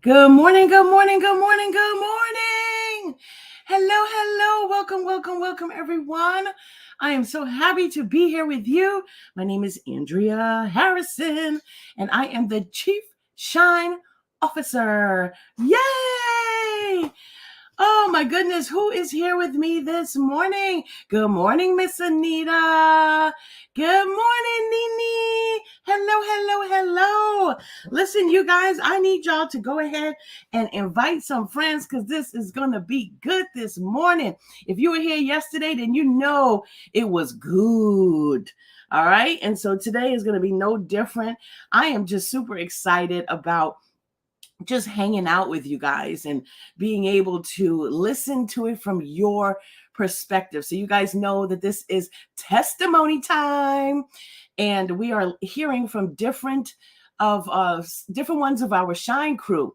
Good morning, good morning, good morning, good morning. Hello. Welcome, everyone. I am so happy to be here with you. My name is Andrea Harrison, and I am the Chief Shine Officer. Yay! Oh my goodness, who is here with me this morning? Good morning, Miss Anita. Good morning, Nini. Hello. Listen, you guys, I need y'all to go ahead and invite some friends because this is going to be good this morning. If you were here yesterday, then you know it was good. All right. And so today is going to be no different. I am just super excited about just hanging out with you guys and being able to listen to it from your perspective. So you guys know that this is testimony time, and we are hearing from different ones of our Shine crew,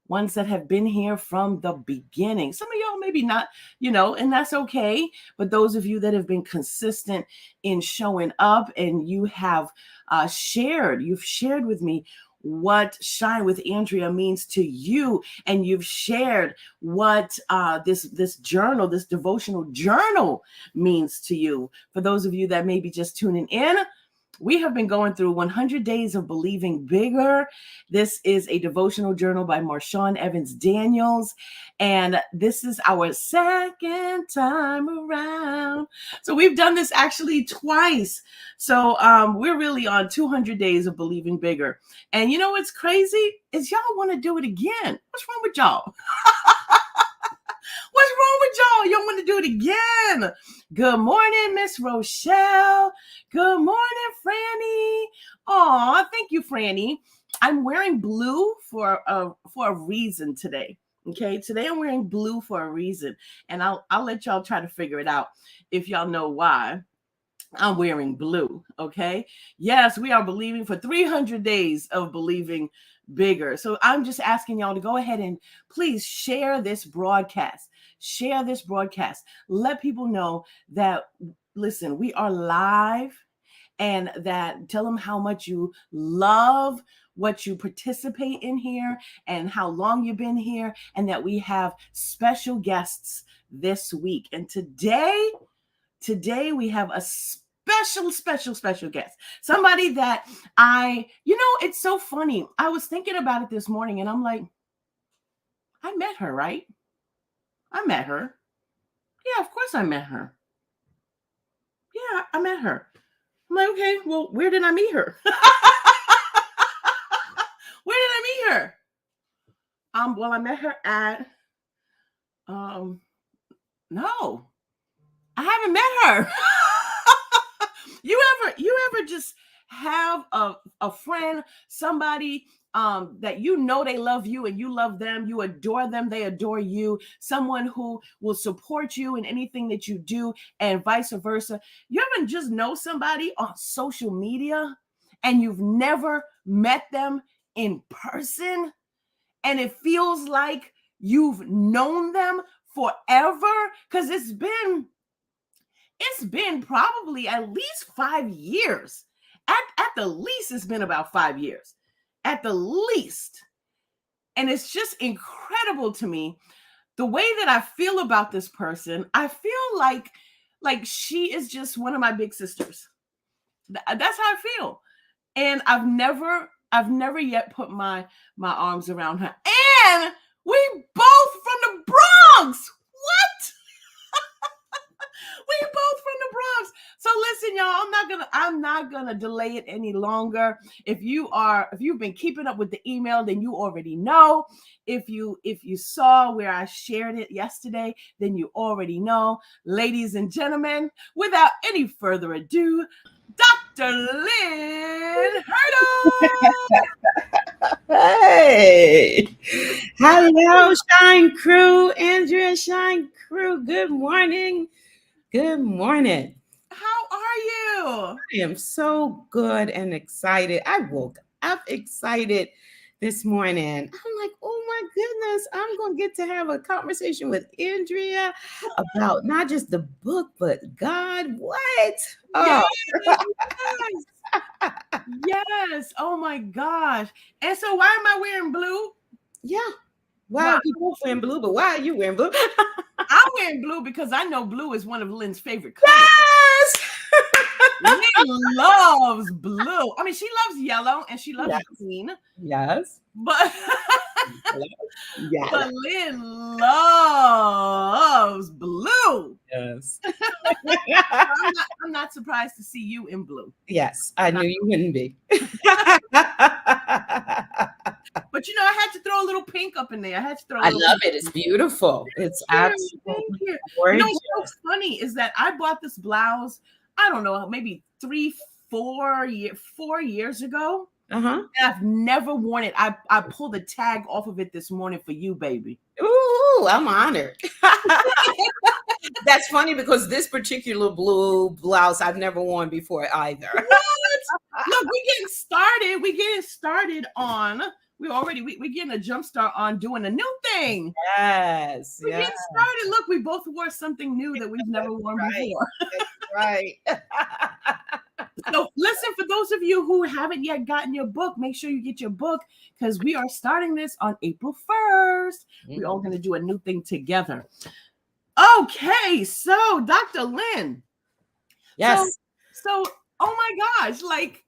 ones that have been here from the beginning. Some of y'all maybe not, and that's okay. But those of you that have been consistent in showing up, and you have you've shared with me what Shine with Andrea means to you, and you've shared what this journal, this devotional journal, means to you. For those of you that may be just tuning in, we have been going through 100 Days of Believing Bigger. This is a devotional journal by Marshawn Evans Daniels, and this is our second time around. So we've done this actually twice. So we're really on 200 Days of Believing Bigger. And you know what's crazy is y'all want to do it again. What's wrong with y'all? What's wrong with y'all? Y'all want to do it again? Good morning, Miss Rochelle. Good morning, Franny. Aw, thank you, Franny. I'm wearing blue for a reason today. Okay, today I'm wearing blue for a reason, and I'll let y'all try to figure it out if y'all know why I'm wearing blue. Okay, yes, we are believing for 300 days of believing bigger. So I'm just asking y'all to go ahead and please share this broadcast. Share this broadcast. Let people know that, listen, we are live, and that tell them how much you love what you participate in here and how long you've been here, and that we have special guests this week. And today we have a special guest. Somebody that it's so funny. I was thinking about it this morning, and I'm like, I met her, right? I met her. Yeah, of course I met her. Yeah, I met her. I'm like, okay, well, where did I meet her? Where did I meet her? Well, I met her at no, I haven't met her. You ever just have a friend, somebody that you know they love you and you love them, you adore them, they adore you, someone who will support you in anything that you do, and vice versa. You ever just know somebody on social media and you've never met them in person, and it feels like you've known them forever? Because it's been probably at least 5 years. At the least, it's been about 5 years. At the least. And it's just incredible to me the way that I feel about this person. I feel like she is just one of my big sisters. That's how I feel. And I've never yet put my arms around her. And we both from the Bronx. What? We both from the Bronx. So listen, y'all, I'm not gonna delay it any longer. If you've been keeping up with the email, then you already know. If you saw where I shared it yesterday, then you already know. Ladies and gentlemen, without any further ado, Dr. Lynne Hurdle. Hey, hello, Shine Crew, Andrea Shine Crew. Good morning. Good morning. How are you? I am so good and excited. I woke up excited this morning. I'm like, oh my goodness, I'm going to get to have a conversation with Andrea about not just the book, but God. What? Oh, Yes, yes. Yes. Oh my gosh. And so why am I wearing blue? Yeah. Well, Wow, we both wearing blue, but why are you wearing blue? I'm wearing blue because I know blue is one of Lynn's favorite colors. Yes. Lynn loves blue. I mean, she loves yellow and she loves Yes. green, Yes. but Yes. but Lynn loves blue. Yes. I'm not surprised to see you in blue. Yes, I Not- knew you wouldn't be. But I had to throw a little pink up in there. I had to throw a I little love pink. it. It's beautiful. It's Thank absolutely you. gorgeous. What's so funny is that I bought this blouse, I don't know, maybe 4 years ago. Uh-huh. And I've never worn it. I pulled the tag off of it this morning for you, baby. Ooh, I'm honored. That's funny because this particular blue blouse I've never worn before either. What? Look, we're getting a jump start on doing a new thing. Yes. We're Yeah. getting started. Look, we both wore something new that we've never worn before. That's right. So listen, for those of you who haven't yet gotten your book, make sure you get your book because we are starting this on April 1st. We're all going to do a new thing together. Okay, so Dr. Lynne. Yes. So oh my gosh, like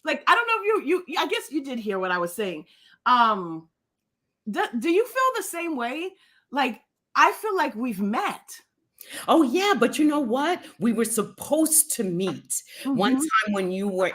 I don't know if you I guess you did hear what I was saying. Do you feel the same way? Like I feel like we've met. Oh, yeah. But you know what? We were supposed to meet one Mhm. time when you were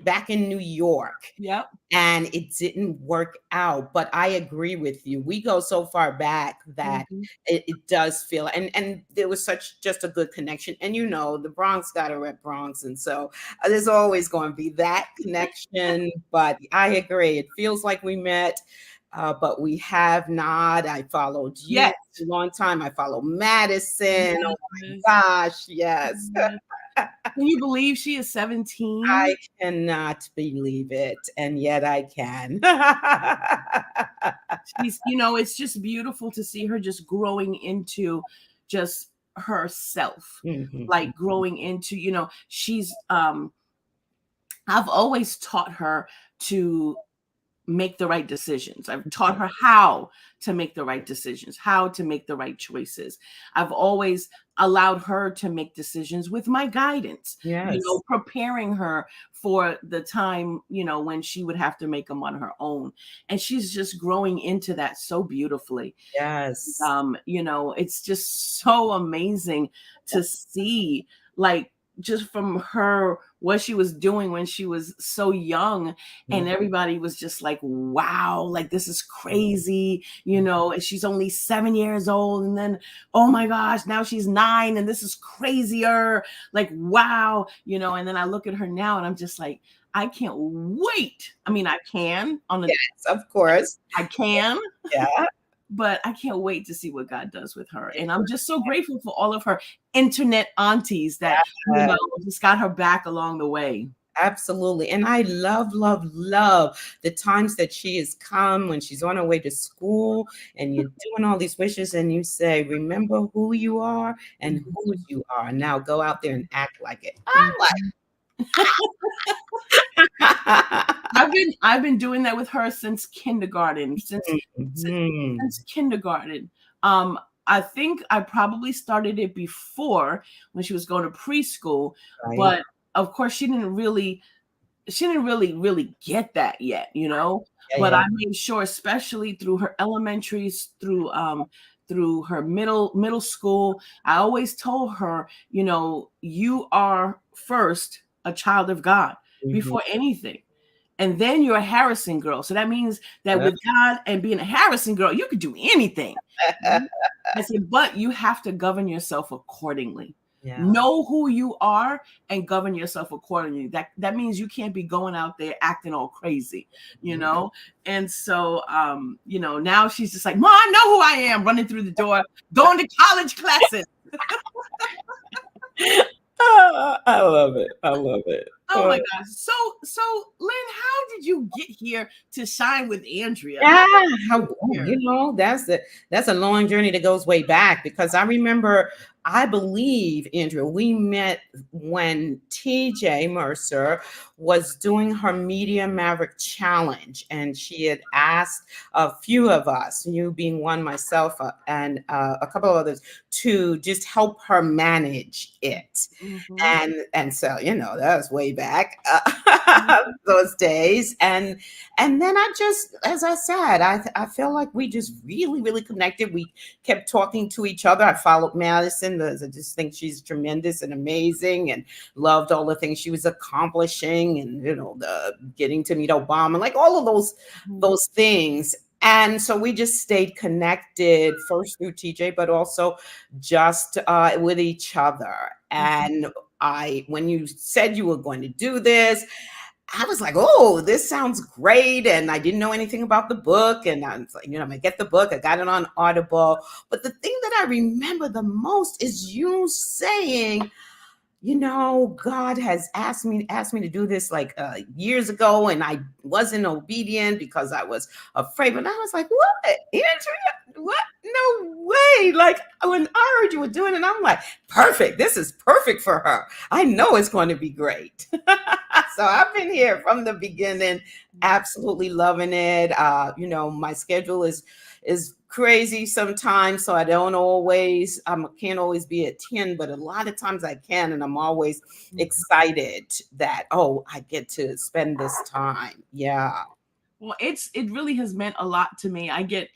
back in New York. Yep. And it didn't work out. But I agree with you. We go so far back that Mhm. it does feel, and there was just a good connection. And the Bronx got to rep Bronx. And so there's always going to be that connection. But I agree. It feels like we met. But we have not. I followed you Yes. for a long time. I follow Madison. Oh my Yes. gosh, yes. Yes. Can you believe she is 17? I cannot believe it, and yet I can. It's just beautiful to see her just growing into just herself. Mhm. Like growing into, she's I've always taught her to make the right decisions. I've taught her how to make the right decisions, how to make the right choices. I've always allowed her to make decisions with my guidance, Yes. preparing her for the time, when she would have to make them on her own. And she's just growing into that so beautifully. Yes. It's just so amazing to see, like, just from her what she was doing when she was so young, and everybody was just like, wow, like this is crazy, and she's only 7 years old, and then oh my gosh, now she's 9 and this is crazier, like wow, and then I look at her now and I'm just like, I can't wait. I mean, I can Yes, of course. I can, Yeah. but I can't wait to see what God does with her. And I'm just so grateful for all of her internet aunties that, just got her back along the way. Absolutely. And I love, love, love the times that she has come when she's on her way to school and you're doing all these wishes and you say, remember who you are and whose you are. Now go out there and act like it. I'm like, I've been doing that with her since kindergarten. Since kindergarten. I think I probably started it before when she was going to preschool, Right. but of course she didn't really get that yet, but I made sure, especially through her elementaries, through her middle school, I always told her, you are first a child of God before anything. And then you're a Harrison girl. So that means that with God and being a Harrison girl, you could do anything. I said, but you have to govern yourself accordingly. Yeah. Know who you are and govern yourself accordingly. That means you can't be going out there acting all crazy, And so, now she's just like, Mom, I know who I am, running through the door, going to college classes. I love it. I love it. Oh my gosh. So Lynne, how did you get here to shine with Andrea? Yeah, that's a long journey that goes way back because I remember I believe, Andrea, we met when TJ Mercer was doing her Media Maverick Challenge, and she had asked a few of us, you being one, myself, and a couple of others, to just help her manage it. Mm-hmm. And so, that was way back, Mm-hmm. those days. And then I just, as I said, I feel like we just really, really connected. We kept talking to each other. I followed Madison because I just think she's tremendous and amazing, and loved all the things she was accomplishing, and the getting to meet Obama, like all of those things. And so we just stayed connected, first through TJ, but also just with each other. And when you said you were going to do this, I was like, oh, this sounds great. And I didn't know anything about the book. And I was like, I'm going to get the book. I got it on Audible. But the thing that I remember the most is you saying, God has asked me to do this like years ago, and I wasn't obedient because I was afraid. But I was like, what, Andrea? What? No way. Like, when I heard you were doing it, I'm like, perfect. This is perfect for her. I know it's going to be great. So I've been here from the beginning, absolutely loving it. My schedule is crazy sometimes, so I don't always, can't always be at 10, but a lot of times I can, and I'm always excited that, I get to spend this time. Yeah. Well, it really has meant a lot to me. I get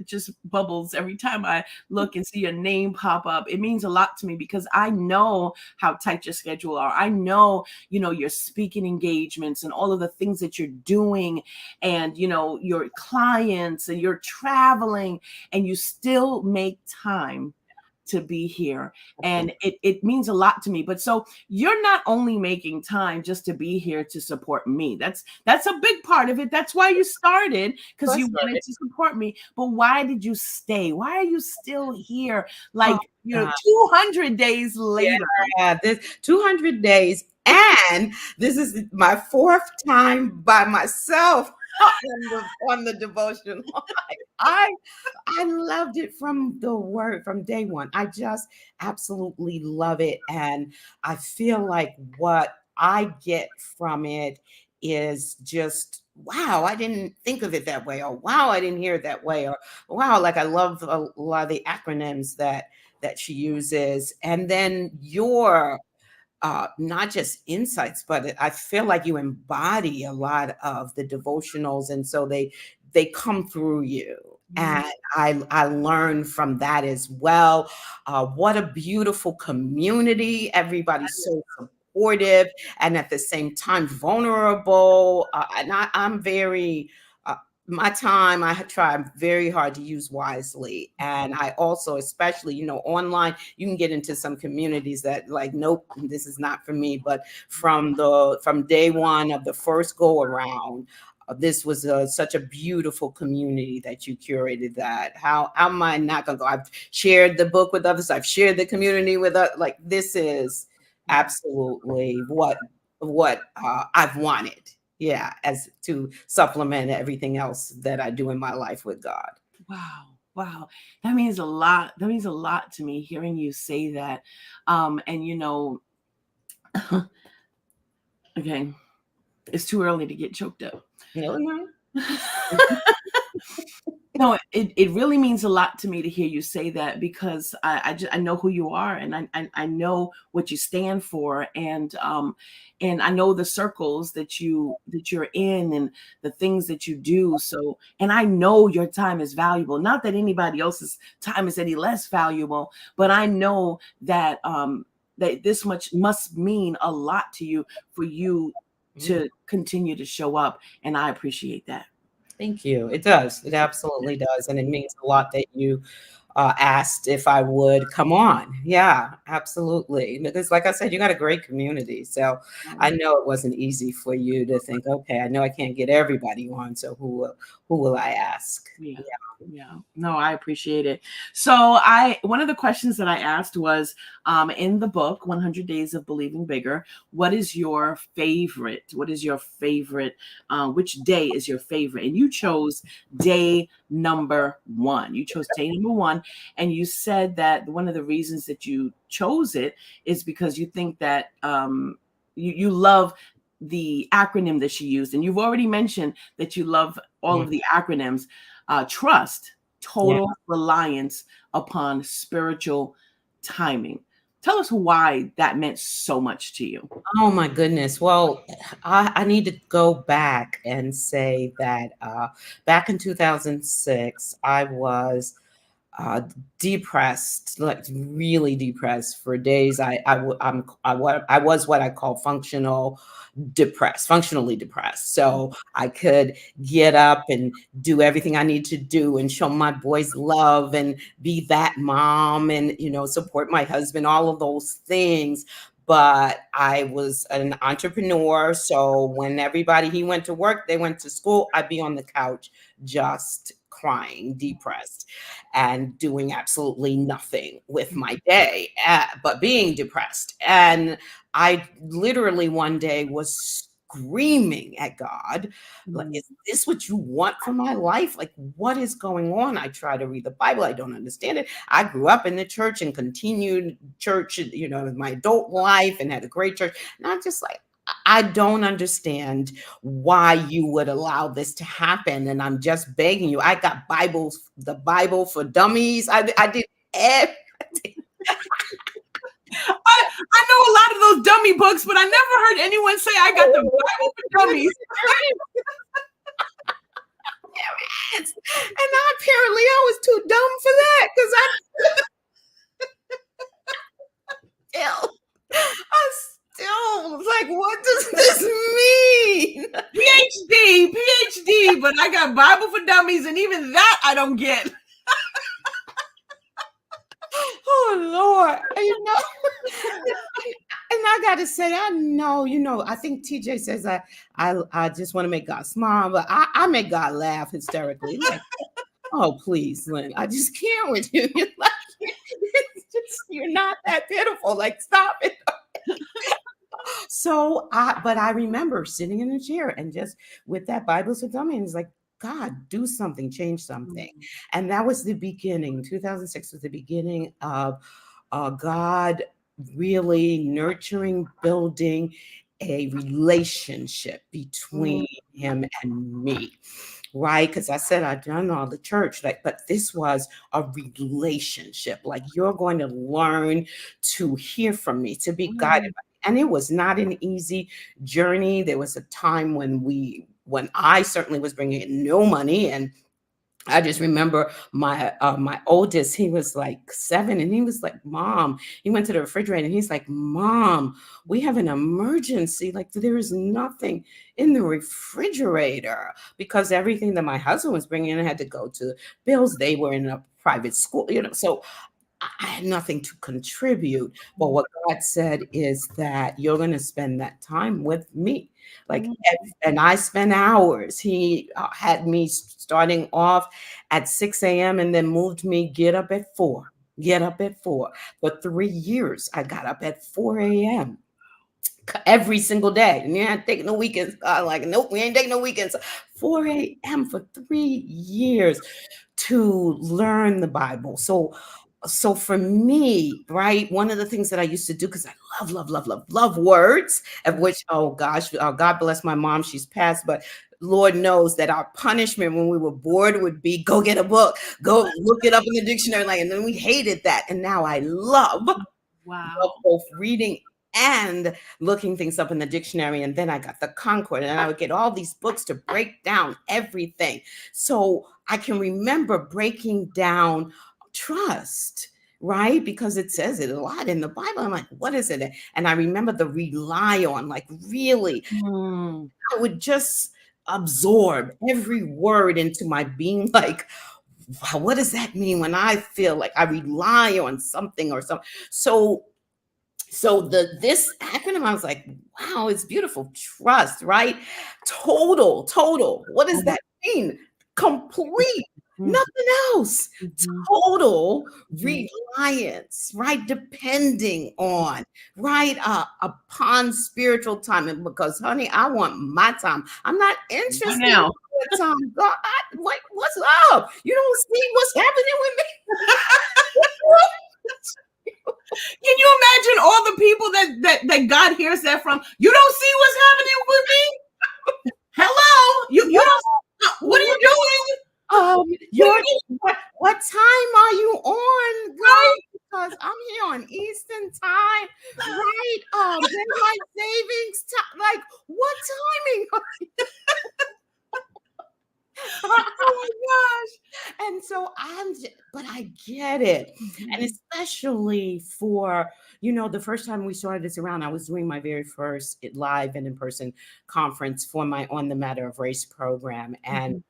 just bubbles every time I look and see your name pop up. It means a lot to me because I know how tight your schedule are. I know, your speaking engagements and all of the things that you're doing, and your clients, and you're traveling, and you still make time to be here. And it means a lot to me. But so you're not only making time just to be here to support me. That's a big part of it. That's why you started, because you wanted to support me. But why did you stay? Why are you still here? Like, 200 days later. Yeah, this 200 days. And this is my fourth time by myself on the devotion. I loved it from day one. I just absolutely love it. And I feel like what I get from it is just, wow, I didn't think of it that way. Or wow, I didn't hear it that way. Or wow, like I love a lot of the acronyms that she uses. And then your not just insights, but I feel like you embody a lot of the devotionals, and so they come through you. And I learn from that as well. What a beautiful community! Everybody's so supportive, and at the same time vulnerable. And I'm very. My time, I try very hard to use wisely. And I also, especially, online, you can get into some communities that like, nope, this is not for me. But from day one of the first go around, this was such a beautiful community that you curated. That how am I not gonna go? I've shared the book with others. I've shared the community with others. Like, this is absolutely what I've wanted. Yeah, as to supplement everything else that I do in my life with God. Wow. That means a lot. That means a lot to me hearing you say that. And okay, it's too early to get choked up. No. No, it really means a lot to me to hear you say that, because I know who you are, and I know what you stand for, and I know the circles that you're in, and the things that you do. So, and I know your time is valuable. Not that anybody else's time is any less valuable, but I know that that this much must mean a lot to you for you to continue to show up, and I appreciate that. Thank you. It does. It absolutely does. And it means a lot that you asked if I would come on. Yeah, absolutely. Because like I said, you got a great community. So I know it wasn't easy for you to think, okay, I know I can't get everybody on. So who will I ask? Yeah. Yeah, no, I appreciate it. So one of the questions that I asked was, in the book, 100 Days of Believing Bigger, what is your favorite? What is your favorite? Which day is your favorite? And you chose day number one. You chose day number one. And you said that one of the reasons that you chose it is because you think that you love the acronym that she used. And you've already mentioned that you love all Yeah. of the acronyms. Trust, Yeah. total reliance upon spiritual timing. Tell us why that meant so much to you. Oh my goodness. Well, I need to go back and say that back in 2006, I was uh, depressed, like really depressed for days. I was what I call functionally depressed. So I could get up and do everything I need to do and show my boys love and be that mom and, support my husband, all of those things. But I was an entrepreneur. So when he went to work, they went to school, I'd be on the couch just crying, depressed, and doing absolutely nothing with my day, but being depressed. And I literally one day was screaming at God, like, Mm, is this what you want for my life? Like, what is going on? I try to read the Bible. I don't understand it. I grew up in the church and continued church, my adult life and had a great church. And I'm just like, I don't understand why you would allow this to happen. And I'm just begging you. I got the Bible for dummies. I did everything. I know a lot of those dummy books, but I never heard anyone say I got the Bible for dummies. And apparently I was too dumb for that because I still was like, what does this mean? PhD, but I got Bible for dummies, and even that I don't get. Oh Lord, and I gotta say, I know, I think TJ says I just want to make God smile, but I make God laugh hysterically. Like, oh please, Lynn, I just can't with you. You're like, you're not that pitiful. Like, stop it. But I remember sitting in a chair and just with that Bible for dummies, like, God, do something, change something. And that was the beginning. 2006 was the beginning of God really nurturing, building a relationship between him and me. Right? Because I said I'd done all the church, but this was a relationship. Like, you're going to learn to hear from me, to be guided by me. And it was not an easy journey. There was a time when I certainly was bringing in no money, and I just remember my oldest, he was like 7, and he was like, Mom, he went to the refrigerator and he's like, Mom, we have an emergency. Like, there is nothing in the refrigerator because everything that my husband was bringing in had to go to bills. They were in a private school, so I had nothing to contribute. But what God said is that you're going to spend that time with me. Like, and I spent hours. He had me starting off at 6 a.m. and then moved me get up at 4. Get up at 4. For 3 years, I got up at 4 a.m. every single day. And you're not taking the weekends. Like, nope, we ain't taking no weekends. 4 a.m. for 3 years to learn the Bible. So for me, right, one of the things that I used to do, because I love words, of which, oh gosh, God bless my mom, she's passed, but Lord knows that our punishment when we were bored would be go get a book, go look it up in the dictionary, like, and then we hated that. And now I love both reading and looking things up in the dictionary. And then I got the Concord, and I would get all these books to break down everything. So I can remember breaking down trust, right? Because it says it a lot in the Bible. I'm like, what is it? And I remember the rely on, like, really, I would just absorb every word into my being. Like, wow, what does that mean when I feel like I rely on something or something? So this acronym, I was like, wow, it's beautiful. Trust, right? Total. What does that mean? Complete. Nothing else. Mm-hmm. Total reliance, right? Depending on, right? Upon spiritual time. And because, honey, I want my time. I'm not Right interested in now. your time. God, what's up? You don't see what's happening with me? Can you imagine all the people that God hears that from? You don't see what's happening with me? Hello? You don't, what are you doing? Your what time are you on, girl? Right? Because I'm here on Eastern time, right? Daylight savings time. Like, what timing? Oh my And so but I get it. gosh. And especially for, the first time we started this around, I was doing my very first live and in-person conference for my On the Matter of Race program. And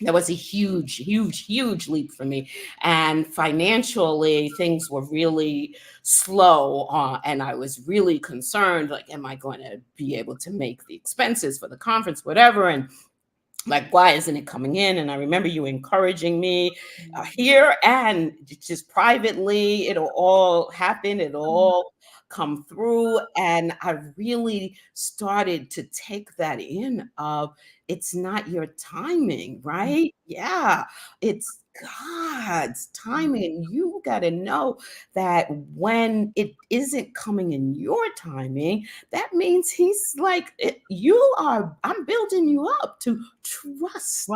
that was a huge, huge, huge leap for me. And financially, things were really slow. And I was really concerned, like, am I going to be able to make the expenses for the conference, whatever? And like, why isn't it coming in? And I remember you encouraging me here and just privately, it'll all happen. It'll all come through. And I really started to take that in of it's not your timing, right? Yeah, it's God's timing. And you got to know that when it isn't coming in your timing, that means he's like, I'm building you up to trust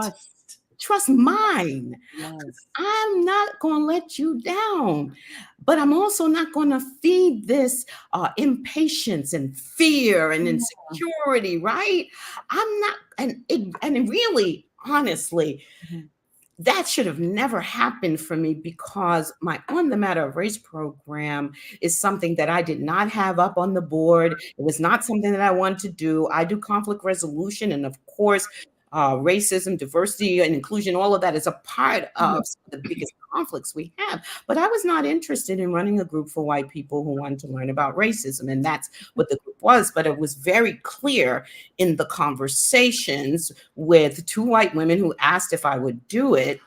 mine. Yes. I'm not going to let you down, but I'm also not going to feed this impatience and fear and insecurity, right? I'm not, and really, honestly, that should have never happened for me because my On the Matter of Race program is something that I did not have up on the board. It was not something that I wanted to do. I do conflict resolution. And of course, racism, diversity, and inclusion, all of that is a part of the biggest conflicts we have. But I was not interested in running a group for white people who wanted to learn about racism. And that's what the group was. But it was very clear in the conversations with two white women who asked if I would do it.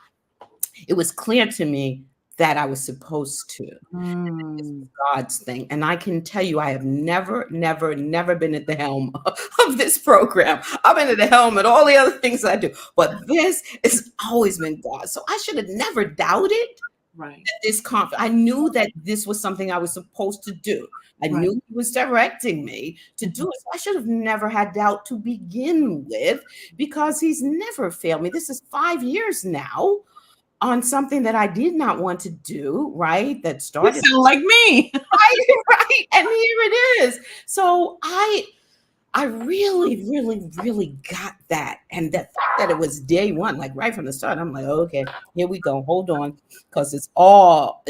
It was clear to me that I was supposed to. This was God's thing. And I can tell you, I have never, never, never been at the helm of this program. I've been at the helm at all the other things I do, but this has always been God. So I should have never doubted this conference. I knew that this was something I was supposed to do. I knew he was directing me to do it. So I should have never had doubt to begin with because he's never failed me. This is 5 years now on something that I did not want to do, right? That started like me. right. And here it is. So I really, really, really got that. And the fact that it was day one, like right from the start, I'm like, okay, here we go. Hold on. Because it's all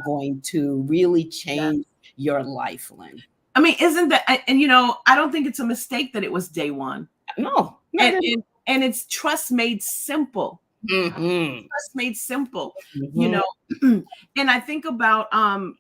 going to really change your life, Lynne. I mean, isn't that, and I don't think it's a mistake that it was day one. No. And it's trust made simple. Trust made simple, and I think about,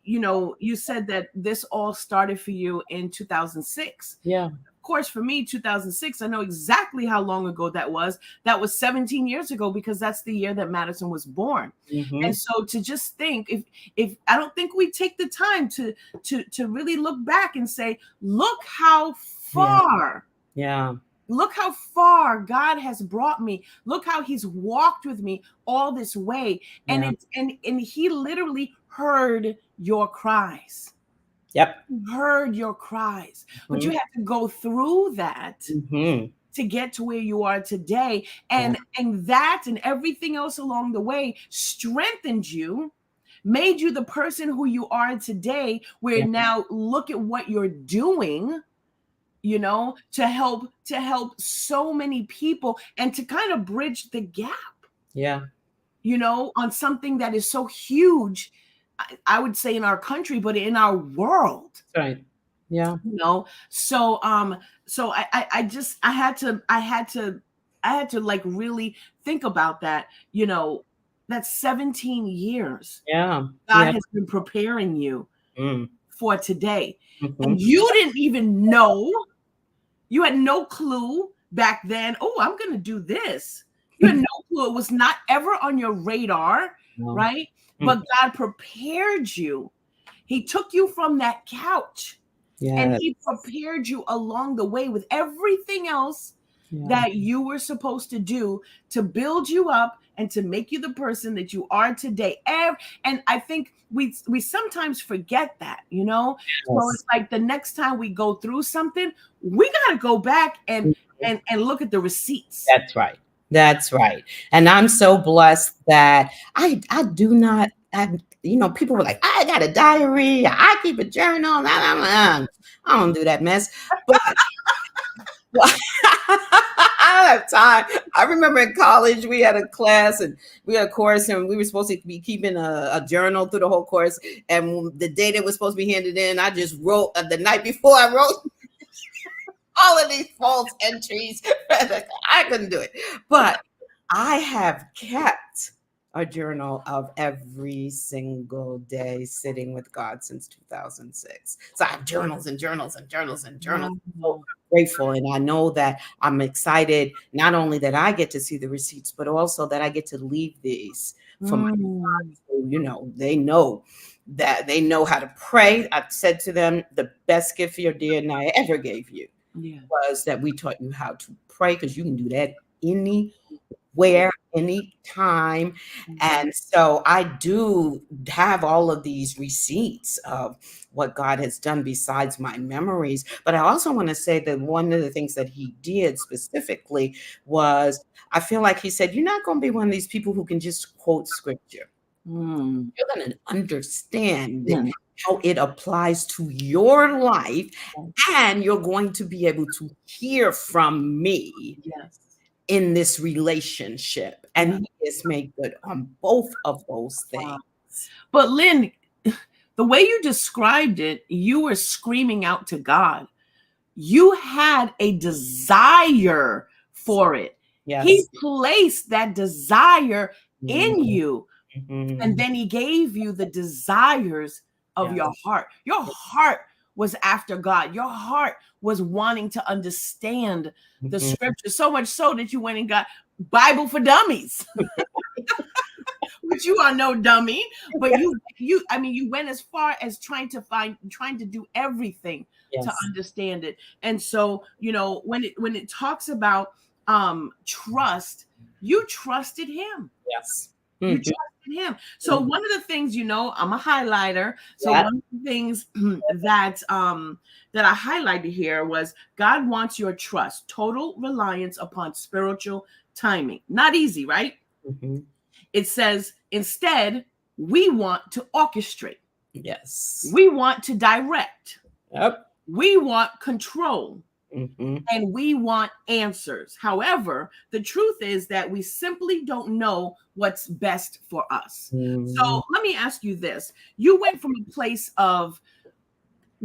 you said that this all started for you in 2006. Yeah. Of course, for me, 2006, I know exactly how long ago that was. That was 17 years ago because that's the year that Madison was born. And so to just think, if I don't think we take the time to really look back and say, look how far. Yeah. Look how far God has brought me. Look how he's walked with me all this way. And and he literally heard your cries. Yep. He heard your cries. But you have to go through that to get to where you are today. And that and everything else along the way strengthened you, made you the person who you are today, where now look at what you're doing, to help so many people and to kind of bridge the gap. Yeah. On something that is so huge, I would say in our country, but in our world. Right. Yeah. So I had to like really think about that. That's 17 years. Yeah. God has been preparing you for today. Mm-hmm. And you didn't even know. You had no clue back then. Oh, I'm going to do this. You had no clue. It was not ever on your radar, No. right? But God prepared you. He took you from that couch and Yes. he prepared you along the way with everything else Yeah. that you were supposed to do to build you up and to make you the person that you are today. And I think we sometimes forget that, you know. So it's Yes. like the next time we go through something, we got to go back and Mhm. and look at the receipts. That's right. That's right. And I'm so blessed that I do not people were like, I got a diary, I keep a journal. I don't do that mess. But I don't have time. I remember in college we had a class and we had a course and we were supposed to be keeping a journal through the whole course. And the day that was supposed to be handed in, I just wrote the night before I wrote all of these false entries. I couldn't do it. But I have kept a journal of every single day sitting with God since 2006. So I have journals and journals and journals and journals. So Wow. grateful. And I know that I'm excited, not only that I get to see the receipts, but also that I get to leave these for my Mm, sons who, they know how to pray. I said to them, the best gift your dear and I ever gave you yeah. was that we taught you how to pray because you can do that anywhere, anytime. Mhm. And so I do have all of these receipts of what God has done besides my memories. But I also want to say that one of the things that he did specifically was I feel like he said, you're not going to be one of these people who can just quote scripture. Mm. You're going to understand Mm. how it applies to your life, and you're going to be able to hear from me Yes. in this relationship. And Yeah. he has made good on both of those Wow. things. But Lynn, the way you described it, you were screaming out to God. You had a desire for it. He Yes. placed that desire in Mhm. you, and then he gave you the desires of Yes. your heart. Your heart was after God. Your heart was wanting to understand the Mhm. scripture, so much so that you went and got Bible for Dummies. Which you are no dummy, but you I mean you went as far as trying to do everything to Yes. understand it. And so, when it talks about trust, you trusted him. Yes. You Mhm. trusted him. So one of the things, I'm a highlighter. So Yeah. one of the things that I highlighted here was God wants your trust, total reliance upon spiritual timing. Not easy, right? Mhm. It says, instead, we want to orchestrate, Yes. we want to direct, Yep. we want control, Mhm. and we want answers. However, the truth is that we simply don't know what's best for us. Mhm. So let me ask you this. You went from a place of,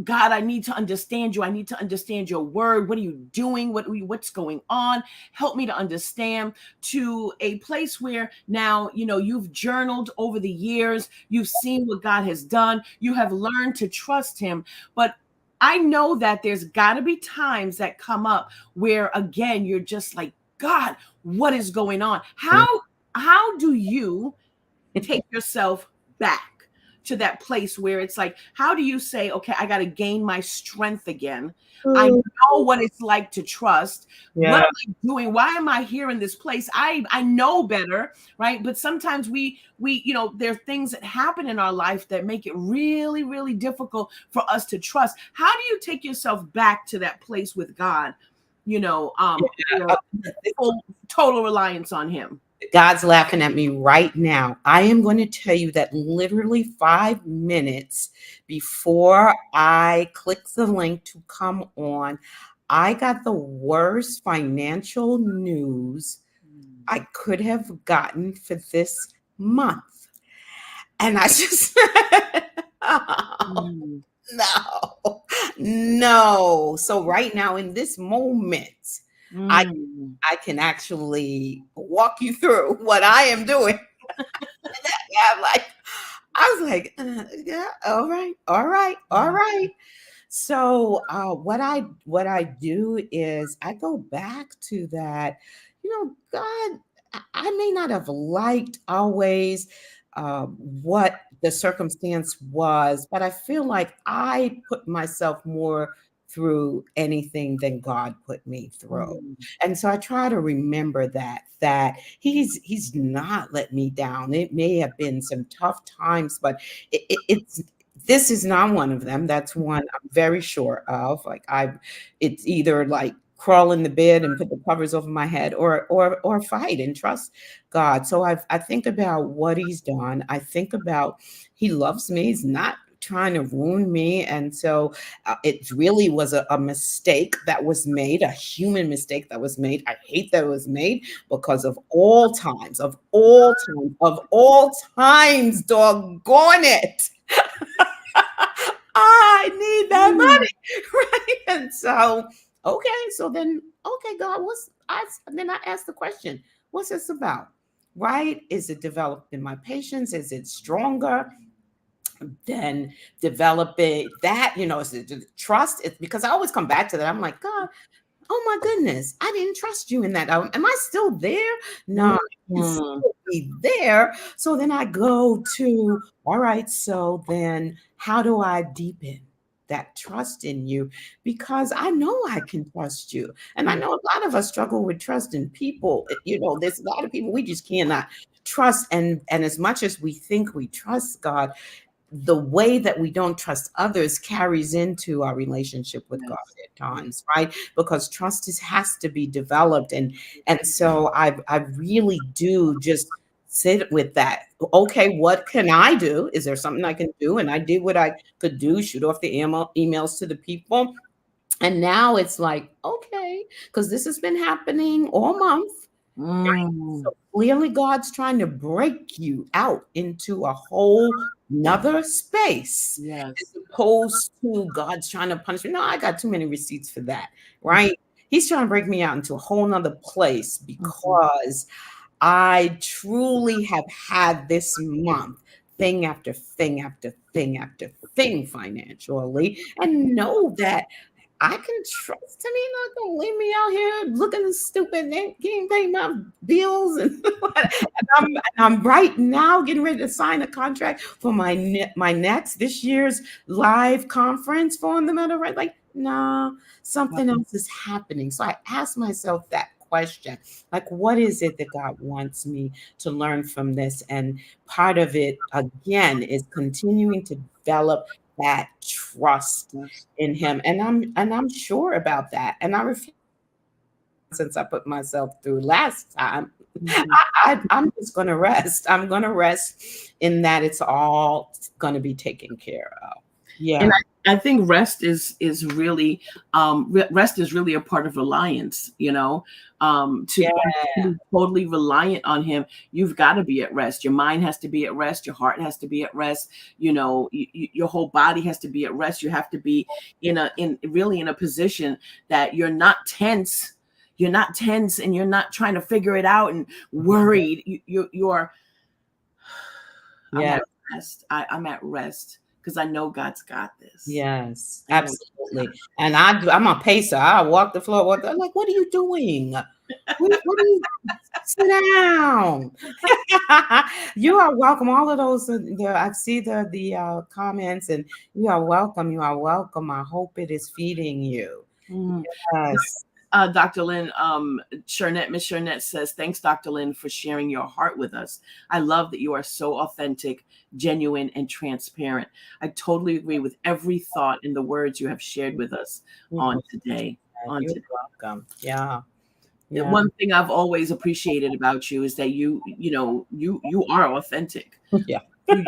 God, I need to understand you. I need to understand your word. What are you doing? What's going on? Help me to understand. To a place where now, you've journaled over the years. You've seen what God has done. You have learned to trust him. But I know that there's got to be times that come up where again you're just like, God, what is going on? How do you take yourself back to that place where it's like, how do you say, okay, I got to gain my strength again? I Mhm. know what it's like to trust. What Yeah. am I doing? Why am I here in this place? I know better, right? But sometimes there are things that happen in our life that make it really, really difficult for us to trust. How do you take yourself back to that place with God? Where Uh, full total reliance on him. God's laughing at me right now. I am going to tell you that literally 5 minutes before I click the link to come on, I got the worst financial news I could have gotten for this month. And I just, oh, Mm. no, no. So, right now, in this moment, I Mm. I can actually walk you through what I am doing. Yeah, like I was like, yeah, all right, all right, all right. So what I do is I go back to that, God. I may not have liked always what the circumstance was, but I feel like I put myself more through anything than God put me through. Mm. And so I try to remember that he's not let me down. It may have been some tough times, but it's this is not one of them. That's one I'm very sure of. Like it's either like crawl in the bed and put the covers over my head, or fight and trust God. So I think about what he's done. I think about he loves me. He's not trying to ruin me. And so it really was a mistake that was made, a human mistake that was made. I hate that it was made because of all times, doggone it. I need that money. Right. And so, okay. So then, okay, God, then I asked the question, what's this about? Right? Is it developing my patience? Is it stronger than developing that? Is it trust? It's because I always come back to that. I'm like, God, oh my goodness, I didn't trust you in that. Am I still there? No, I can Mm. still be there. So then I go to, all right, so then how do I deepen that trust in you? Because I know I can trust you. And I know a lot of us struggle with trust in people. There's a lot of people we just cannot trust. And as much as we think we trust God, the way that we don't trust others carries into our relationship with God Yes. at times, right? Because trust has to be developed, and so I really do just sit with that. Okay, what can I do? Is there something I can do? And I did what I could do, shoot off the emails to the people, and now it's like, okay, because this has been happening all month. Mm. So clearly, God's trying to break you out into a whole nother space, Yes. as opposed to God's trying to punish me. No, I got too many receipts for that, right? He's trying to break me out into a whole nother place Mhm. because I truly have had this month thing after thing after thing after thing financially, and know that I can trust him. He's not gonna leave me out here looking stupid and can't pay my bills and, and I'm right now getting ready to sign a contract for my next this year's live conference for the meta. Right? Like, no, something else is happening. So I asked myself that question, like, what is it that God wants me to learn from this? And part of it again is continuing to develop that trust Yes. in him, and I'm sure about that, and I refuse, since I put myself through last time. Mhm. I'm just going to rest. I'm going to rest in that it's all going to be taken care of. And Yeah. I think rest is really rest is really a part of reliance, to Yeah. be totally reliant on him. You've got to be at rest. Your mind has to be at rest. Your heart has to be at rest. Your whole body has to be at rest. You have to be in a position that you're not tense. You're not tense, and you're not trying to figure it out and worried. You're I'm Yeah. at rest. I'm at rest because I know God's got this. Yes, I know God's got absolutely. And I'm a pacer. I walk the floor. I'm like, what are you doing? What are you? Sit down. You are welcome. All of those, I see the comments, and you are welcome. You are welcome. I hope it is feeding you. it. Yes. Dr. Lynn, Miss Shernette says, thanks, Dr. Lynn, for sharing your heart with us. I love that you are so authentic, genuine, and transparent. I totally agree with every thought in the words you have shared with us on today. On You're today. welcome. Yeah. Yeah. One thing I've always appreciated about you is that you are authentic. Yeah. You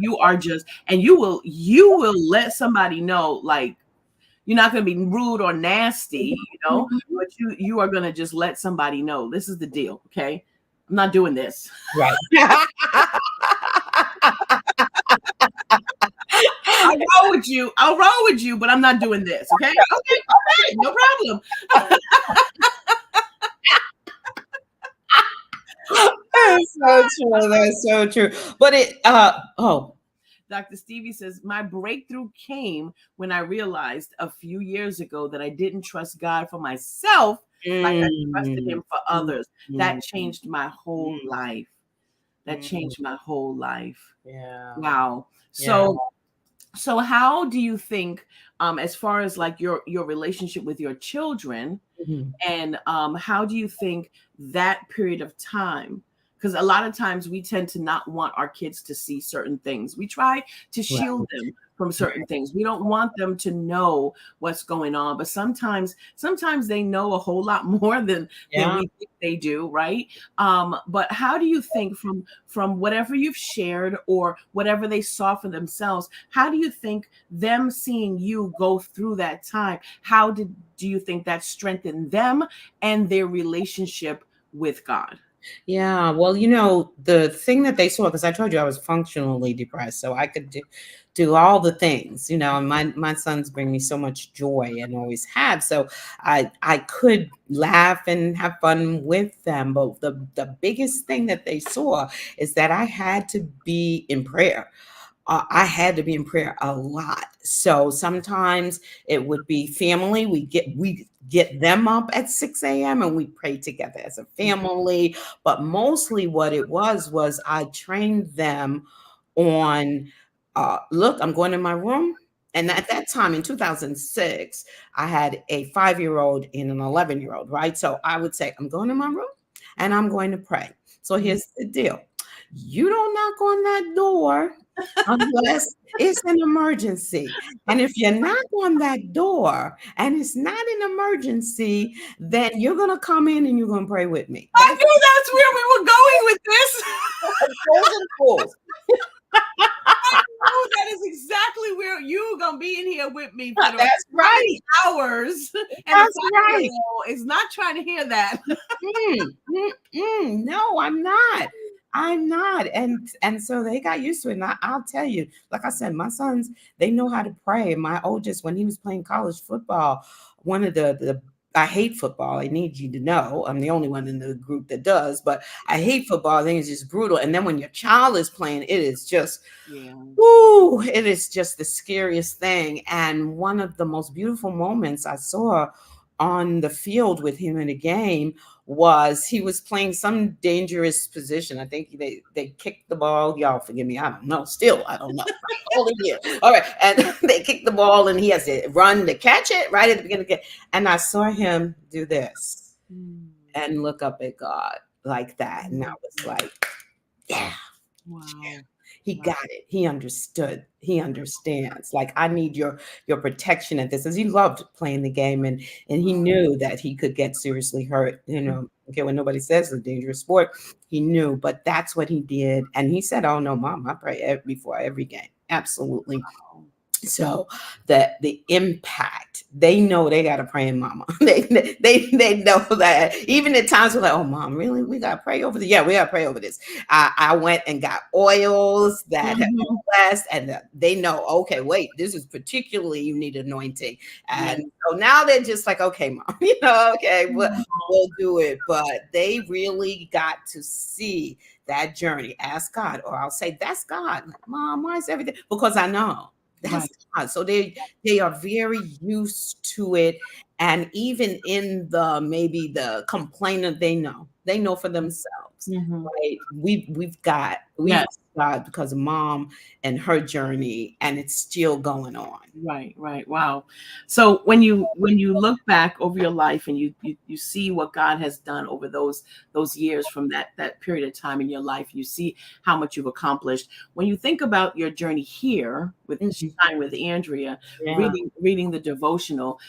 you are just, and you will let somebody know, like, you're not going to be rude or nasty, Mhm. but you are going to just let somebody know this is the deal. Okay. I'm not doing this. Right. I'll roll with you, but I'm not doing this. Okay. Okay. Okay. No problem. That's so true. That's so true. But Dr. Stevie says, my breakthrough came when I realized a few years ago that I didn't trust God for myself like I trusted him for mm, others. That mm, changed my whole mm, life. That mm. changed my whole life. Yeah. Wow. Yeah. So how do you think, as far as like your relationship with your children, Mhm. and how do you think that period of time, because a lot of times we tend to not want our kids to see certain things. We try to shield Right. them from certain things. We don't want them to know what's going on, but sometimes they know a whole lot more than Yeah. we think they do, right? But how do you think, from whatever you've shared or whatever they saw for themselves, how do you think them seeing you go through that time, how do you think that strengthened them and their relationship with God? Yeah, well, the thing that they saw, because I told you I was functionally depressed, so I could do all the things, and my sons bring me so much joy and always have. So I could laugh and have fun with them. But the biggest thing that they saw is that I had to be in prayer. I had to be in prayer a lot. So sometimes it would be family. We get them up at 6 a.m. and we pray together as a family. But mostly what it was I trained them on look, I'm going in my room. And at that time in 2006, I had a 5-year-old and an 11-year-old, right? So I would say, I'm going in my room and I'm going to pray. So Mhm. here's the deal. You don't knock on that door unless it's an emergency. And if you knock on that door and it's not an emergency, then you're going to come in and you're going to pray with me. I That's knew that's where we were going with this. golden rules. Oh, that is exactly where you gonna be in here with me for the rest That's of the right. hours. And the That's 5 year right. old is not trying to hear that. Mm, no, I'm not. I'm not. And so they got used to it. And I'll tell you, like I said, my sons, they know how to pray. My oldest, when he was playing college football, one of the I hate football. I need you to know. I'm the only one in the group that does, but I hate football. I think it's just brutal. And then when your child is playing, it is just Yeah. Ooh, it is just the scariest thing. And one of the most beautiful moments I saw on the field with him in a game was he was playing some dangerous position. I think they kicked the ball. Y'all forgive me. I don't know. Still, I don't know. Right? All the year. All right. And they kicked the ball and he has to run to catch it right at the beginning of the game. And I saw him do this Mm. and look up at God like that. And I was like, yeah. Wow. He Wow. got it. He understood. He understands. Like I need your protection at this. As he loved playing the game and he knew that he could get seriously hurt. Okay, when nobody says it's a dangerous sport, he knew, but that's what he did. And he said, "Oh no, mom, I pray before every game." Absolutely. So the impact, they know they got a praying mama. They know that even at times we're like, oh mom, really? We gotta pray over this. Yeah, we gotta pray over this. I went and got oils that have been Mhm. blessed, and they know, okay, wait, this is particularly you need anointing. Yeah. And so now they're just like, okay, mom, okay, Wow. we'll do it. But they really got to see that journey. Ask God, or I'll say, that's God. Like, mom, why is everything? Because I know. That's Right. God. So they are very used to it. And even in the maybe the complainer, they know for themselves. Mhm. Right. We've Yes. got because of mom and her journey, and it's still going on. Right, right. Wow. So when you look back over your life and you see what God has done over those years from that period of time in your life, you see how much you've accomplished. When you think about your journey here with Mhm. Shine with Andrea, Yeah. reading the devotional,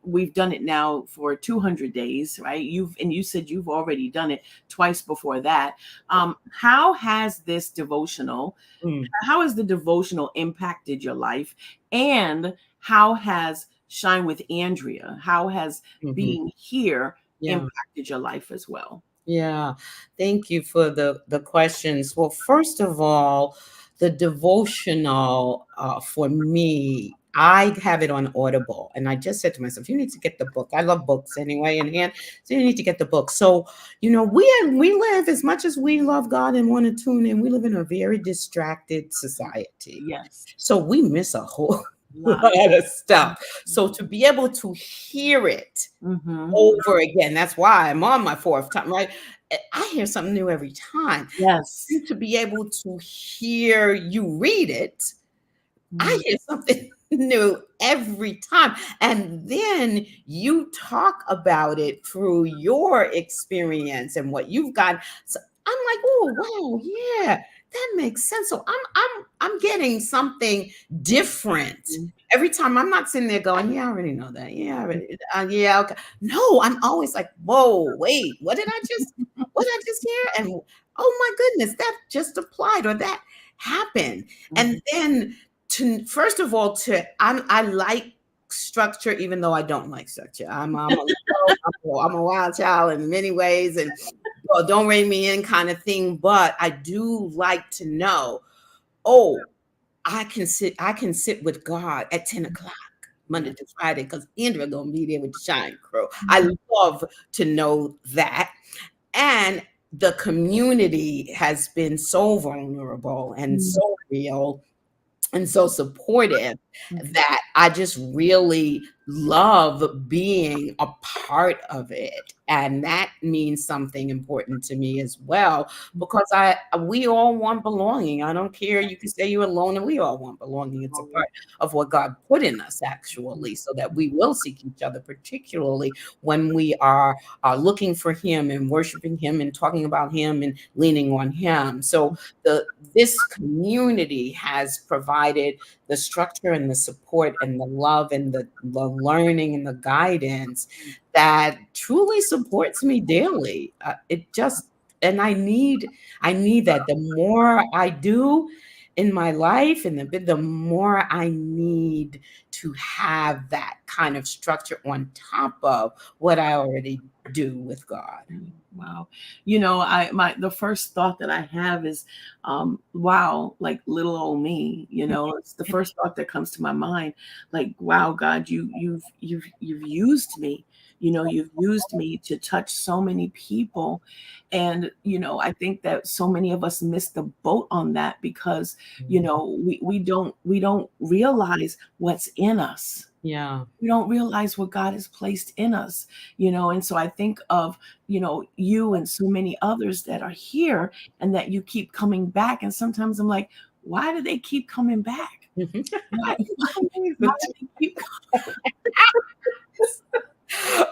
we've done it now for 200 days, right? You said you've already done it twice before that. How has this devotional Mm. how has the devotional impacted your life, and how has Shine with Andrea, how has Mhm. being here Yeah. impacted your life as well? Yeah, thank you for the questions. Well, first of all, the devotional for me, I have it on Audible, and I just said to myself, "You need to get the book." I love books anyway, in hand, so you need to get the book. So, we live as much as we love God and want to tune in. We live in a very distracted society, Yes. so we miss a whole. a lot of stuff. So Mhm. to be able to hear it Mhm. over again, that's why I'm on my fourth time, right? I hear something new every time. Yes. And to be able to hear you read it, I Mm, hear something new every time. And then you talk about it through your experience and what you've got. So I'm like, oh wow, yeah, that makes sense. So I'm getting something different mhm, every time. I'm not sitting there going, yeah, I already know that. Yeah, I already, yeah, okay. No, I'm always like, whoa, wait, what did I just hear? And oh my goodness, that just applied or that happened. And mhm, then to first of all, I like structure, even though I don't like structure. I'm a wild child in many ways, and well, don't rein me in kind of thing. But I do like to know. Oh, I can sit with God at 10 o'clock. Monday yeah, to Friday, because Andrea gonna be there with the shine crew. I mhm, love to know that. And the community has been so vulnerable and mhm, so real and so supportive mhm, that I just really love being a part of it. And that means something important to me as well, because we all want belonging. I don't care. You can say you're alone, and we all want belonging. It's a part of what God put in us, actually, so that we will seek each other, particularly when we are looking for Him and worshiping Him and talking about Him and leaning on Him. So this community has provided the structure and the support and the love and the learning and the guidance that truly supports me daily. It just and I need that. The more I do in my life, and the more I need to have that kind of structure on top of what I already do with God. wow. The first thought that I have is, wow, like little old me, it's the first thought that comes to my mind. Like, wow, God, you've used me. You've used me to touch so many people. And, I think that so many of us miss the boat on that because, we don't realize what's in us. Yeah. We don't realize what God has placed in us, and so I think of, you and so many others that are here and that you keep coming back. And sometimes I'm like, why do they keep coming back? Mhm. Why, why But do they keep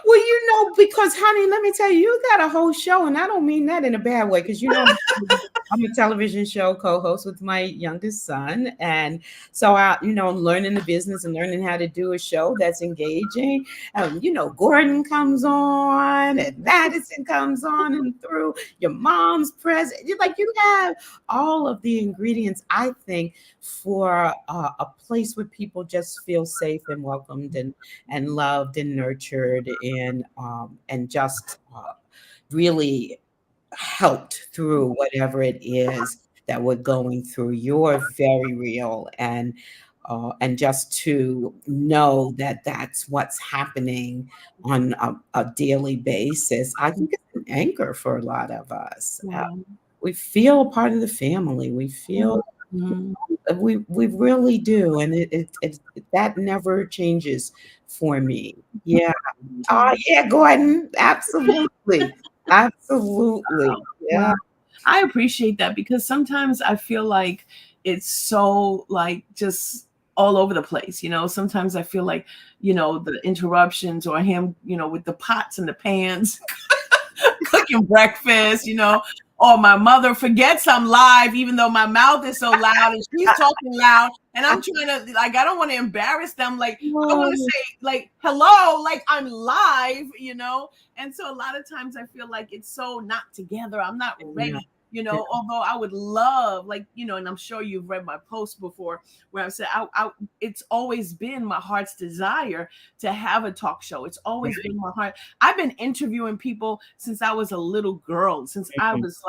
well, because honey, let me tell you, you got a whole show, and I don't mean that in a bad way, because I'm a television show co-host with my youngest son, and so learning the business and learning how to do a show that's engaging. Gordon comes on, and Madison comes on, and through your mom's present, you have all of the ingredients, I think, for a place where people just feel safe and welcomed and loved and nurtured and just really helped through whatever it is that we're going through. You're very real, and just to know that that's what's happening on a daily basis, I think it's an anchor for a lot of us. wow. We feel a part of the family. We feel Mhm. we really do, and it that never changes for me. Yeah. Oh, yeah, Gordon. Absolutely. Absolutely. Yeah. Wow. I appreciate that because sometimes I feel like it's so like just all over the place. Sometimes I feel like, the interruptions or him, with the pots and the pans cooking breakfast, or my mother forgets I'm live, even though my mouth is so loud and she's talking loud. And I'm trying to, like, I don't want to embarrass them. Like, I want to Oh, say, like, hello, like I'm live, And so a lot of times I feel like it's so not together. I'm not yeah. ready. Although I would love, like, and I'm sure you've read my post before where I've said, it's always been my heart's desire to have a talk show. It's always been my heart. I've been interviewing people since I was a little girl, since I Mhm. was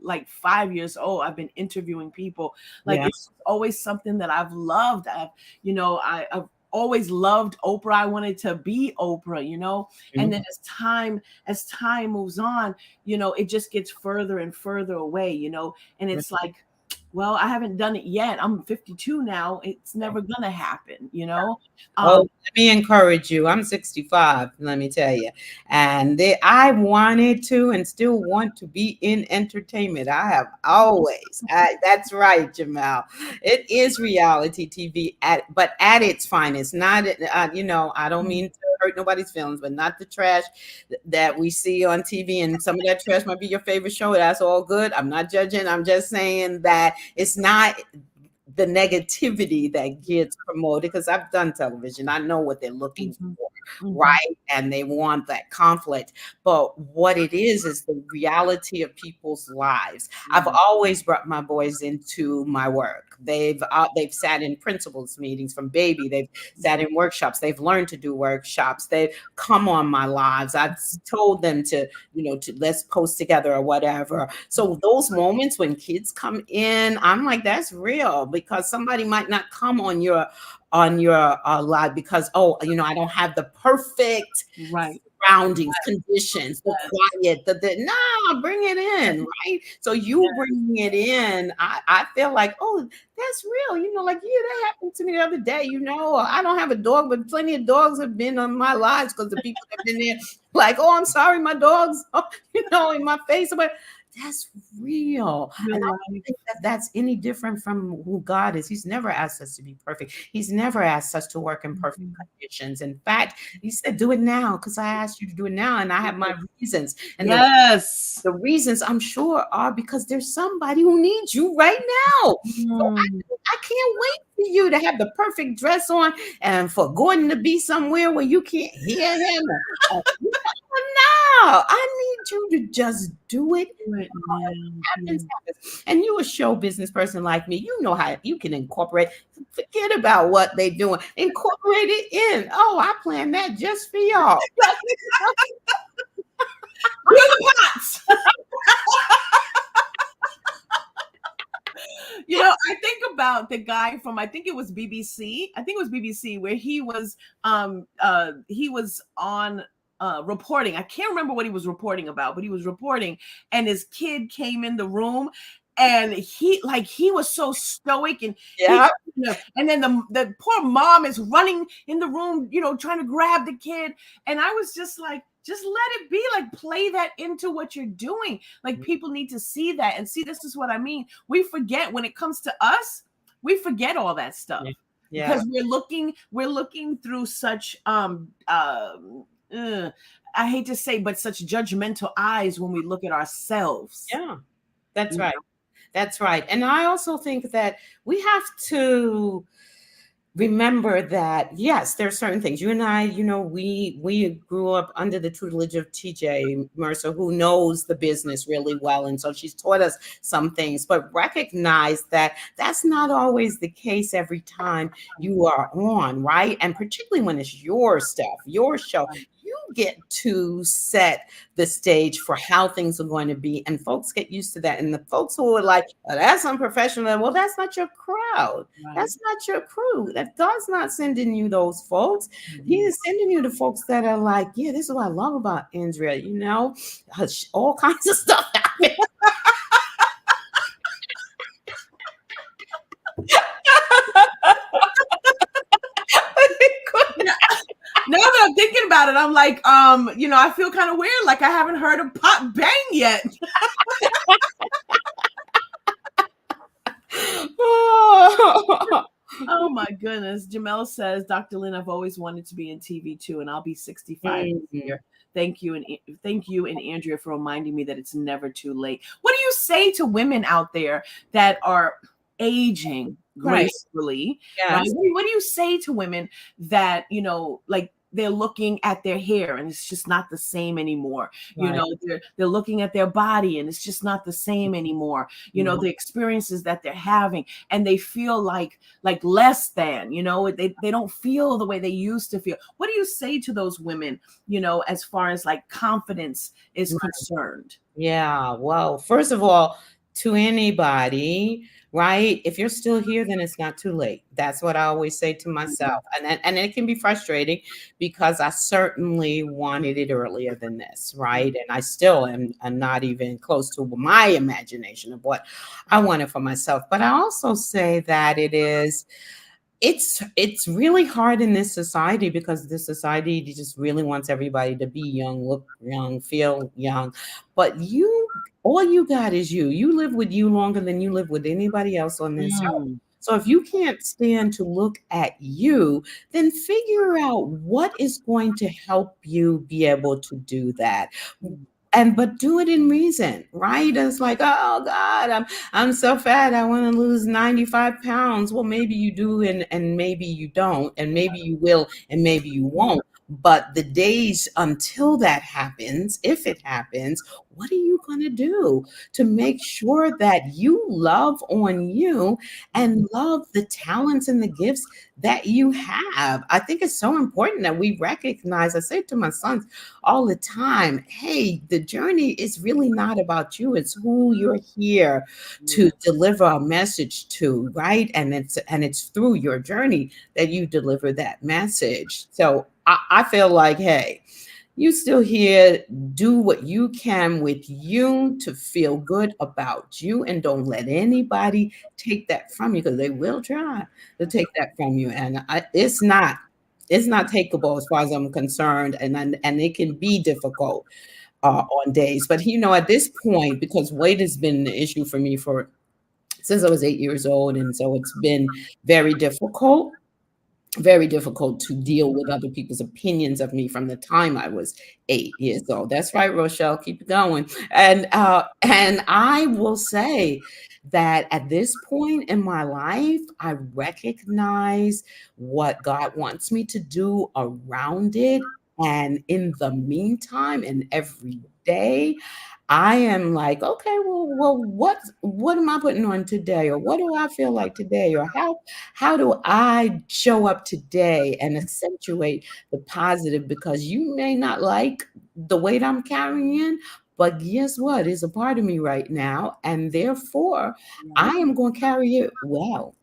like 5 years old. I've been interviewing people. Like, Yeah. it's always something that I've loved. I've always loved Oprah. I wanted to be Oprah, and then Mhm. as time moves on, it just gets further and further away, and it's like Well, I haven't done it yet. I'm 52 now. It's never gonna happen, you know. Oh, Um, let me encourage you. I'm 65, let me tell you. And I wanted to and still want to be in entertainment. I have always. That's right, Jamal. It is reality TV but at its finest. Not I don't mean to hurt nobody's feelings, but not the trash that we see on TV. And some of that trash might be your favorite show. That's all good. I'm not judging. I'm just saying that it's not the negativity that gets promoted, because I've done television. I know what they're looking mhm, for, mhm, right? And they want that conflict. But what it is the reality of people's lives. I've mhm, always brought my boys into my work. They've sat in principals meetings from baby. They've sat in workshops. They've learned to do workshops. They've come on my lives. I've told them to let's post together or whatever. So those moments when kids come in, I'm like, that's real, because somebody might not come on your live because, I don't have the perfect right. surroundings, conditions, the Yes. quiet, nah, bring it in, right? So you bringing it in, I feel like, oh, that's real. Like, yeah, that happened to me the other day. I don't have a dog, but plenty of dogs have been on my lives because the people have been there, like, oh, I'm sorry, my dog's, in my face. But that's real. And Real I don't life. think that that's any different from who God is. He's never asked us to be perfect. He's never asked us to work in perfect Mhm. conditions. In fact, he said, do it now, because I asked you to do it now, and I have my reasons. And Yes. the reasons, I'm sure, are because there's somebody who needs you right now. So Mm, I can't wait for you to have the perfect dress on and for Gordon to be somewhere where you can't hear him. No, I need you to just do it. do it now. Happens, Yeah. happens. And you a show business person like me, you know how you can incorporate. Forget about what they doing. Incorporate it in. Oh, I planned that just for y'all. Where are the pots? I think about the guy from, I think it was BBC. I think it was BBC, where he was on reporting. I can't remember what he was reporting about, but he was reporting, and his kid came in the room, and he was so stoic, and he Yeah. and then the poor mom is running in the room, trying to grab the kid. And I was just like, just let it be, like, play that into what you're doing. Like, people need to see that and see, this is what I mean. We forget when it comes to us, we forget all that stuff Yeah. Yeah. because we're looking through such I hate to say, but such judgmental eyes when we look at ourselves. Yeah. That's You right. That's right. And I also think that we have to remember that, yes, there are certain things. You and I, we grew up under the tutelage of TJ Mercer, who knows the business really well, and so she's taught us some things. But recognize that that's not always the case every time you are on, right? And particularly when it's your stuff, your show, you get to set the stage for how things are going to be, and folks get used to that. And the folks who are like, oh, that's unprofessional, well, that's not your crowd. Right. That's not your crew. That God's not sending you those folks. He Mhm. is sending you the folks that are like, yeah, this is what I love about Andrea. All kinds of stuff happening. Yeah. Now that I'm thinking about it, I'm like, I feel kind of weird, like I haven't heard a pot bang yet. Oh my goodness. Jamel says, Dr. Lynn, I've always wanted to be in TV too, and I'll be 65 this Mhm. year. Thank you and Andrea for reminding me that it's never too late. What do you say to women out there that are aging Right. gracefully, right? Yes. What do you say to women that, like, they're looking at their hair and it's just not the same anymore. Right. They're looking at their body and it's just not the same anymore. Mhm. The experiences that they're having, and they feel like less than, they don't feel the way they used to feel. What do you say to those women, as far as like confidence is concerned? Yeah. Well, first of all, to anybody, right? If you're still here, then it's not too late. That's what I always say to myself. And it can be frustrating because I certainly wanted it earlier than this, right? And I still am not even close to my imagination of what I wanted for myself. But I also say that it's really hard in this society because this society just really wants everybody to be young, look young, feel young. But all you got is you. You live with you longer than you live with anybody else on this earth. Mm. So if you can't stand to look at you, then figure out what is going to help you be able to do that. But do it in reason, right? It's like, oh God, I'm so fat. I want to lose 95 pounds. Well, maybe you do, and maybe you don't, and maybe you will, and maybe you won't. But the days until that happens, if it happens, what are you going to do to make sure that you love on you and love the talents and the gifts that you have? I think it's so important that we recognize. I say to my sons all the time, hey, the journey is really not about you. It's who you're here to deliver a message to, right? And it's through your journey that you deliver that message. So I feel like, hey, you still here, do what you can with you to feel good about you, and don't let anybody take that from you, because they will try to take that from you. And it's not takeable as far as I'm concerned, and it can be difficult on days. But at this point, because weight has been an issue for me for since I was 8 years old, and so it's been very difficult to deal with other people's opinions of me from the time I was 8 years old. That's right, Rochelle, keep it going. And I will say that at this point in my life, I recognize what God wants me to do around it. And in the meantime, and every day, I am like, okay, well, what am I putting on today, or what do I feel like today, or how do I show up today and accentuate the positive? Because you may not like the weight I'm carrying, but guess what? It's a part of me right now, and therefore I am going to carry it well.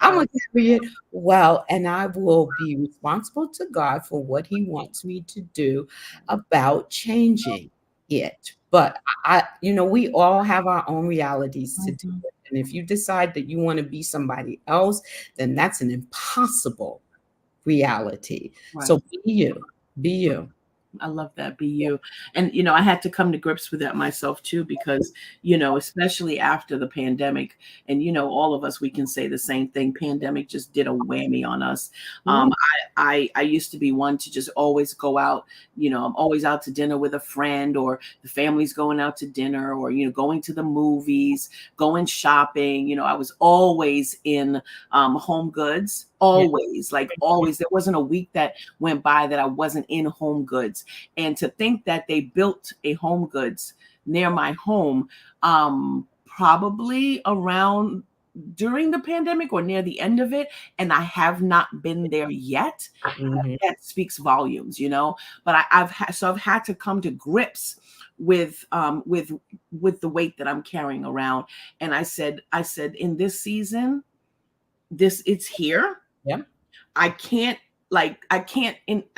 I'm going to carry it well, and I will be responsible to God for what He wants me to do about changing it. But we all have our own realities to deal with. And if you decide that you want to be somebody else, then that's an impossible reality. Right. So be you. Be you. I love that. Be you. And, I had to come to grips with that myself too, because, especially after the pandemic, and, all of us, we can say the same thing. Pandemic just did a whammy on us. Mhm. I used to be one to just always go out, I'm always out to dinner with a friend, or the family's going out to dinner, or, going to the movies, going shopping. I was always in home goods, always, like always. There wasn't a week that went by that I wasn't in home goods. And to think that they built a home goods near my home, probably around during the pandemic or near the end of it, and I have not been there yet, Mhm. that speaks volumes, But I've had to come to grips with the weight that I'm carrying around. And I said in this season, it's here. Yeah. I can't I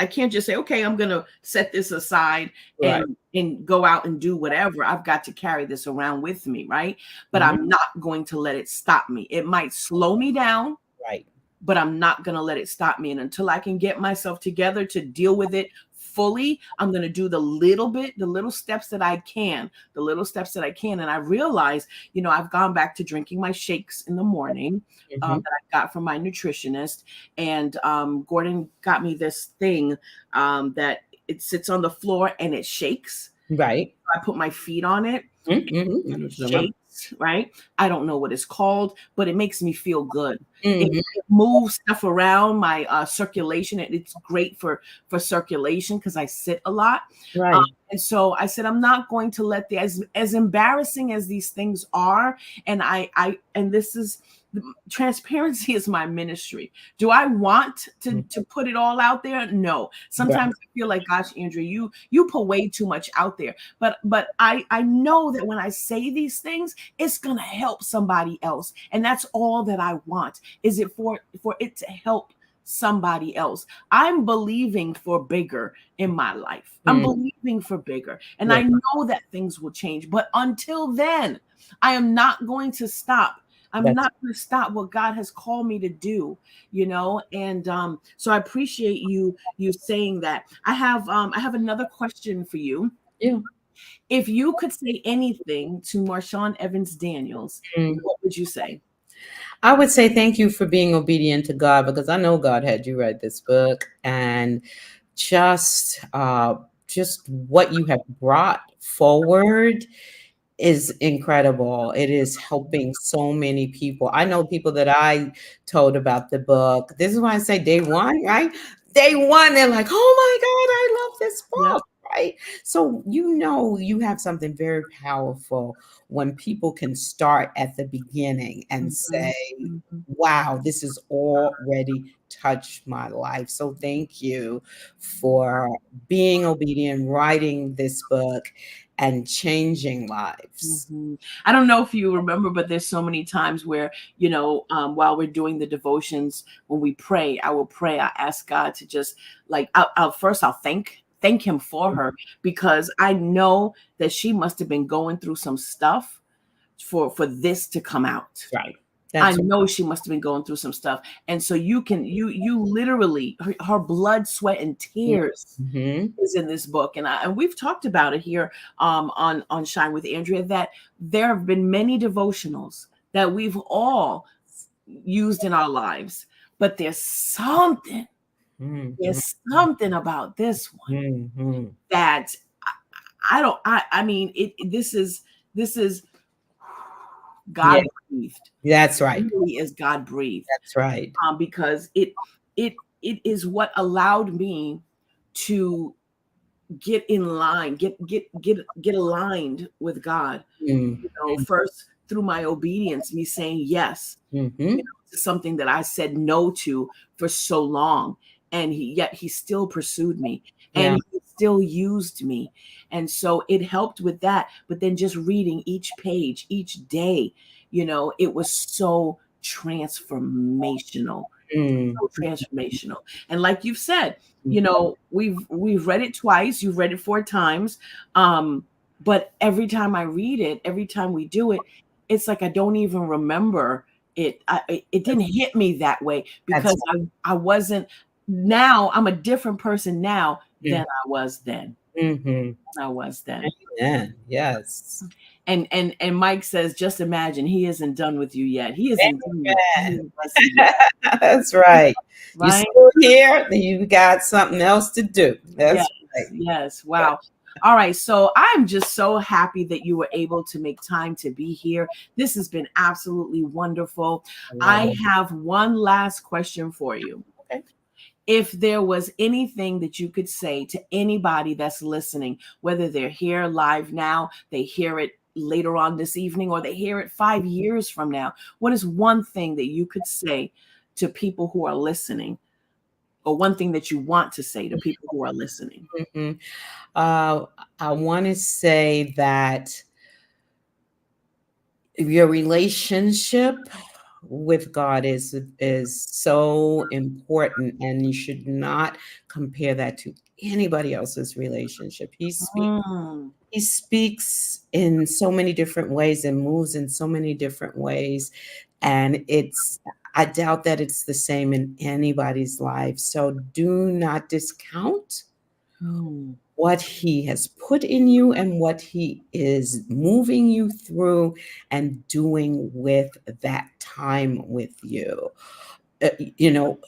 can't just say, okay, I'm gonna set this aside Right. and go out and do whatever. I've got to carry this around with me, right? But Mhm. I'm not going to let it stop me. It might slow me down, Right. but I'm not going to let it stop me. And until I can get myself together to deal with it fully, I'm going to do the little steps that I can, And I realize, I've gone back to drinking my shakes in the morning Mhm. that I got from my nutritionist. And Gordon got me this thing that it sits on the floor and it shakes. Right. I put my feet on it. Mhm. I know what you're talking about. Shakes, right? I don't know what it's called, but it makes me feel good. It, Mhm. it moves stuff around my circulation. It's great for circulation because I sit a lot. Um, Right. and so I said, I'm not going to let as embarrassing as these things are. And and this is transparency is my ministry. Do I want to put it all out there? No. Right. Sometimes I feel like, gosh, Andrea, you put way too much out there. But I know that when I say these things, it's gonna help somebody else. And that's all that I want, is it for it to help somebody else. I'm believing for bigger in my life. I'm believing for bigger. And Yeah. I know that things will change. But until then, I am not going to stop. I'm That's not going to stop what God has called me to do, And so I appreciate you saying that. I have another question for you. yeah. If you could say anything to Marshawn Evans Daniels, Mm. what would you say? I would say thank you for being obedient to God, because I know God had you write this book, and just what you have brought forward is incredible. It is helping so many people. I know people that I told about the book. This is why I say day one, right? Day one, they're like, oh my God, I love this Yep. book, right? So, you have something very powerful when people can start at the beginning and Mhm, say, mhm. wow, this has already touched my life. So, thank you for being obedient, writing this book, and changing lives. Mhm. I don't know if you remember, but there's so many times where, while we're doing the devotions, when we pray, I will pray. I ask God to just like, I'll thank Him for her, because I know that she must have been going through some stuff for this to come out. Right. I That's know she must have been going through some stuff. And so you literally, her blood, sweat, and tears mhm. is in this book. And we've talked about it here on Shine with Andrea, that there have been many devotionals that we've all used in our lives. But Mhm, there's something about this one mhm. that I don't, I mean, this is Yeah, God breathed. that's right. Really is God breathed. That's right. Because it is what allowed me to get in line, get aligned with God. Mm, First through my obedience, me saying yes, mhm. to something that I said no to for so long, and he still pursued me, and Yeah. he still used me, and so it helped with that. But then just reading each page each day, it was so transformational, Mm, so transformational. And like you've said, mhm. we've read it twice, you've read it 4 times. But every time I read it, every time we do it, it's like I don't even remember it. It didn't hit me that way, That's because I wasn't. Now I'm a different person now than mm, I was then. mhm. I was then. Amen. Yes. And Mike says, just imagine, he isn't done with you yet. He isn't done with any of us yet, That's right. You right? still here, then you got something else to do. Yes, That's right. yes. Wow. All right. So I'm just so happy that you were able to make time to be here. This has been absolutely wonderful. I love I it. have one last question for you. Okay. If there was anything that you could say to anybody that's listening, whether they're here live now, they hear it later on this evening, or they hear it 5 years from now, what is one thing that you could say to people who are listening, or one thing that you want to say to people who are listening? Mhm. Uh, I want to say that your relationship with God is so important, and you should not compare that to anybody else's relationship. Mm, He speaks in so many different ways and moves in so many different ways, and I doubt that it's the same in anybody's life. So do not discount mm, what he has put in you and what he is moving you through and doing with that time with you.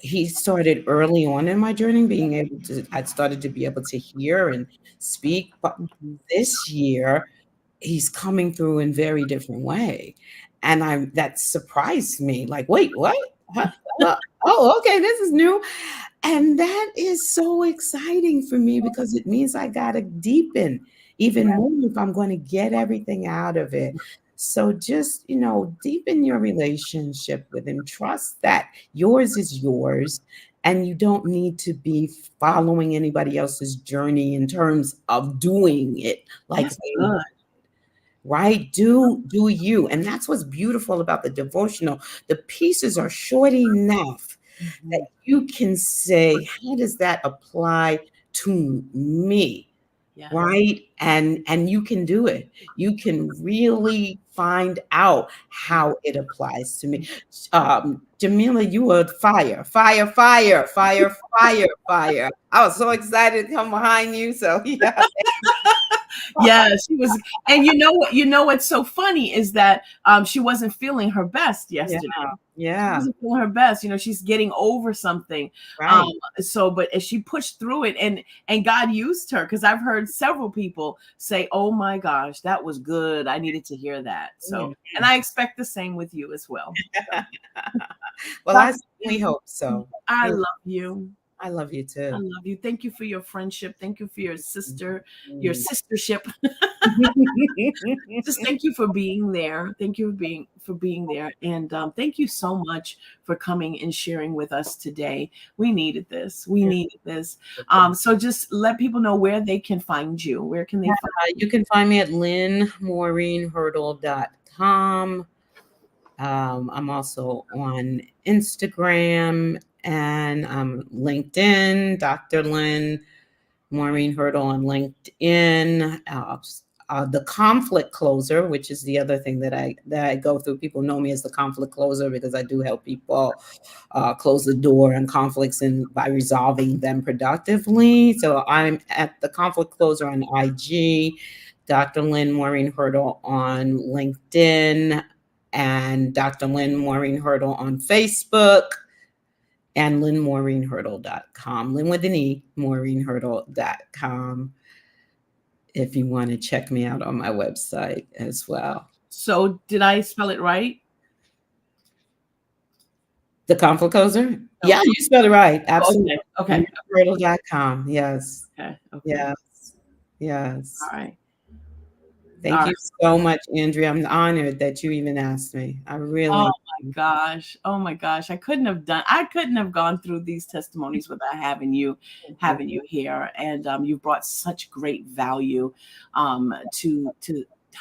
He started early on in my journey, I started to be able to hear and speak, but mhm. this year he's coming through in very different way. And that surprised me. Like, wait, what? Huh? Oh, okay, this is new. And that is so exciting for me, because it means I gotta deepen even more if I'm going to get everything out of it. So just, deepen your relationship with him. Trust that yours is yours, and you don't need to be following anybody else's journey in terms of doing it like That's they, good. right? Do you. And that's what's beautiful about the devotional. The pieces are short enough that Mhm. you can say, how does that apply to me? Yes. Right? And you can do it. You can really find out how it applies to me. Jamila, you were fire, fire, fire, fire, fire, fire. I was so excited to come behind you. So yeah. Yeah, she was, and you know what's so funny is that she wasn't feeling her best Yeah. yesterday. She Yeah. wasn't feeling her best. She's getting over something. Um, Right. but as she pushed through it, and God used her, because I've heard several people say, "Oh my gosh, that was good. I needed to hear that." So, Mhm. and I expect the same with you as well. Well, I Dr. we Lynn, hope so. I You're love you. I love you I too. love you. Thank you for your friendship. Thank you for your Mhm. sistership. Just thank you for being there. Thank you for being there, and thank you so much for coming and sharing with us today. We needed this. We needed this. So just let people know where they can find you. Where can they find you? You can find me at lynnemaureenhurdle.com. I'm also on Instagram and LinkedIn, Dr. Lynne Maureen Hurdle on LinkedIn. The conflict closer, which is the other thing that I go through. People know me as the conflict closer because I do help people close the door on conflicts and by resolving them productively. So I'm at the conflict closer on IG, Dr. Lynne Maureen Hurdle on LinkedIn, and Dr. Lynne Maureen Hurdle on Facebook, and lynnemaureenhurdle.com. Lynne with an E, maureenhurdle.com, if you want to check me out on my website as well. So did I spell it right? The conflict closer? No. Yeah, you spelled it right. Oh, Absolutely. okay. Okay. Lynnemaureenhurdle.com. Yes. Okay. Okay. Yes. Yes. All right. All Thank right. you so much, Andrea. I'm honored that you even asked me. I Oh really my gosh. Oh my gosh. I couldn't have gone through these testimonies without having you here. And you brought such great value to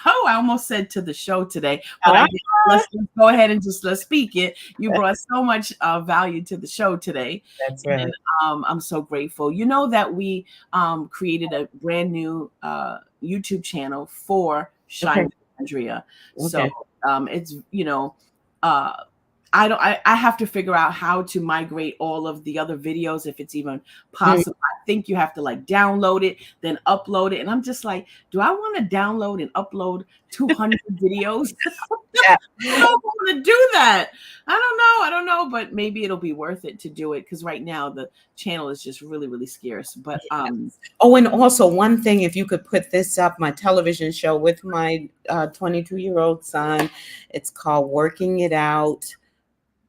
oh, I almost said to the show today, but I Ah, guess let's go ahead and just let's speak it. You brought so much value to the show today. that's And right. I'm so grateful. You know that we created a brand new YouTube channel for Shine Okay. with Andrea. So Okay. it's uh I have to figure out how to migrate all of the other videos if it's even Mm, possible. I think you have to like download it, then upload it. And I'm just like, do I want to download and upload 200 videos? yeah. I don't want to do that. I don't know, but maybe it'll be worth it to do it because right now the channel is just really, really scarce. But Oh, and also one thing, if you could put this up, my television show with my 22-year-old son, it's called Working It Out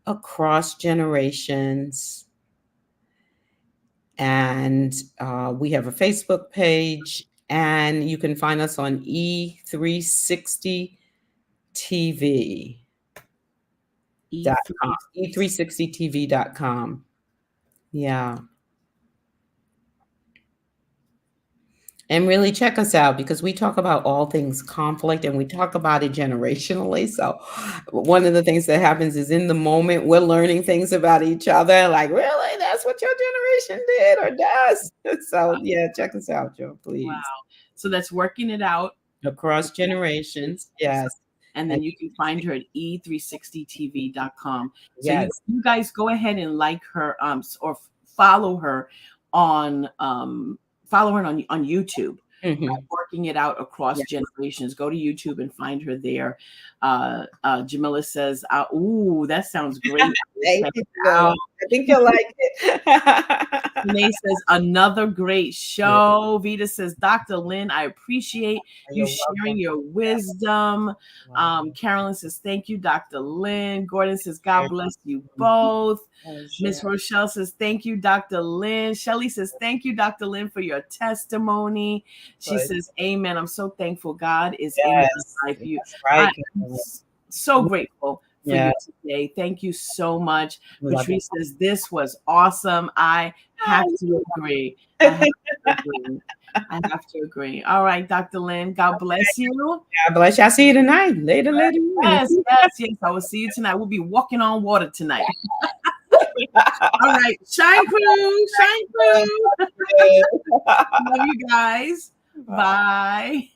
Across Generations. And we have a Facebook page, and you can find us on E360 TV.com, E3. E360TV.com. Yeah. And really check us out because we talk about all things conflict and we talk about it generationally. So, one of the things that happens is in the moment, we're learning things about each other. Like, really? That's what your generation did or does. So, yeah, check us out, Joe, Wow. please. So that's working it out. Across generations. Yes. And And then you can find her at e360tv.com. So you, yes. you guys go ahead and like her or follow her on on YouTube. Mhm. Working it out across Yeah. generations. Go to YouTube and find her there. Jamila says, "Ooh, that sounds great." Thank Check you. it out. I think you'll like it. Renee says, another great show. Vita says, Dr. Lynne, I appreciate you You're sharing welcome. your wisdom. Wow. Carolyn says, thank you, Dr. Lynne. Gordon says, God Very bless you welcome. both. Pleasure. Miss Rochelle says, thank you, Dr. Lynne. Shelly says, thank you, Dr. Lynne, for your testimony. She Good. says, amen. I'm so thankful God is in Yes, my life. that's I right. am so grateful for Yeah, you today. Thank you so much. love it. Patrice says, this was awesome. I have Oh, to agree. I have to agree. I have to agree. All right, Dr. Lynne, God bless you. God bless you. I'll see you tonight. Later. Yes. I will see you tonight. We'll be walking on water tonight. All right. Shine crew. Love you guys. Bye.